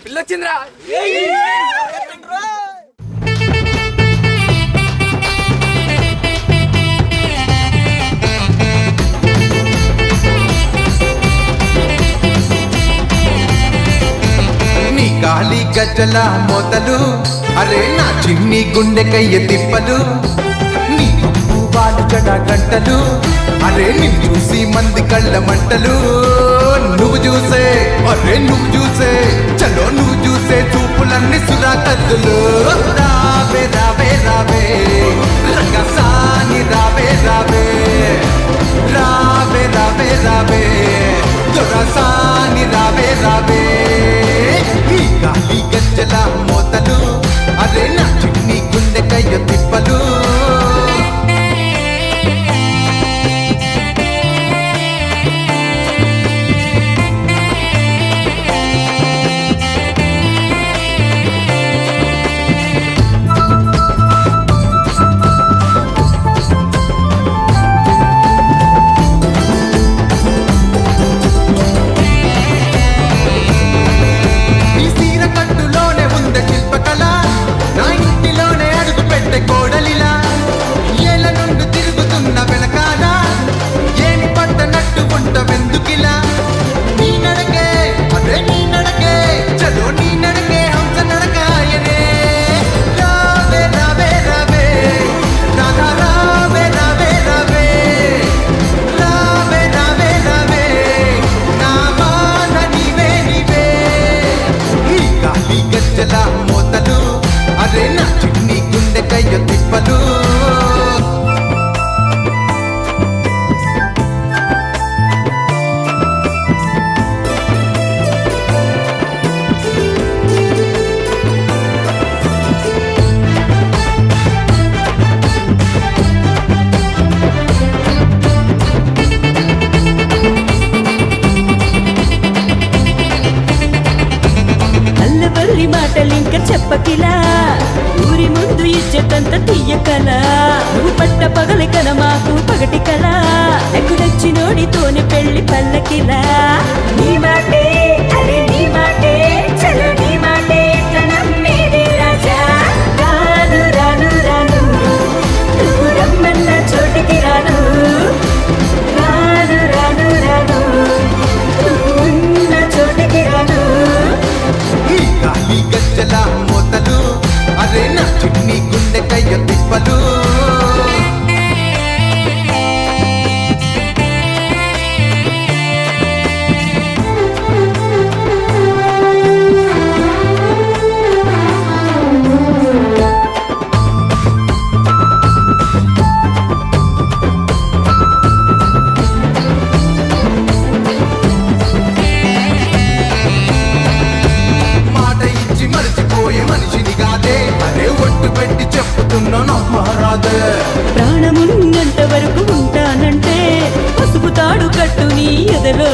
పిల్లొచ్చిందిరా. నీ గాలి గజ్జల మోతలు, అరే నా చిన్ని గుండెకయ్య తిప్పలు, నీ వాళ్ళు జడ గంటలు, అరే నిన్ను చూసి మంది కళ్ళ మంటలు. నువ్వు చూసే, అరే నువ్వు చూసే, చలో నువ్వు చూసే చూపులన్నీ సురా కత్తులు. రావే రావే రావే రంగసాని రావే రావే, రావే రావే రావే దొరసాని రావే రావే. ఈ గాలి గజ్జల మోతలు, అరే నా చిన్ని గుండెకయ్య తిప్పలు. కోడలిలా ఏల నుండి తిరుగుతున్న వెనకాల ఏమి పట్టనట్టు ఉంటవెందుకిలా. నీ నడకే, అదే నీ నడకే, చలో నీ నడకే హంస నడకాయనే. రావే రావే రావే రాధా రావే రావే రావే, రావే రావే రావే నా మాట నీవే నీవే. ఈ గాలి గజ్జల మోతలు, అరే నా చిన్ని గుండెకయ్య తిప్పలు. అల్లబల్లి మాటలింక చెప్పకిలా, ఊరి ముందు ఇచ్చేటంత తీయకలా. నువ్వు పట్ట పగలి కల మాకు పగటి కల, ఎక్కడొచ్చినోడితోనే పెళ్లి పల్లకిలా. నీ మాటే, అరే నీ మాటే, చలో నీ మాటే నమ్మేది రాజా. రాను రాను రాను నువ్వు రమ్మన్న చోటికి రాను, రాను రాను రాను నువ్వు ఉన్న చోటికి రాను. ఈ గాలి గజ్జల మోతలు, అరే నా చిన్ని గుండెకయ్య తిప్పలు. మాట ఇచ్చి మరిచిపోయే మనిషిని కాదే, అరే ఒట్టు పెట్టి చెప్పుతున్నాను మహారాజే. ప్రాణమున్నంత వరకు ఉంటానంటే పసుపు తాడు కట్టు నీ ఎదలో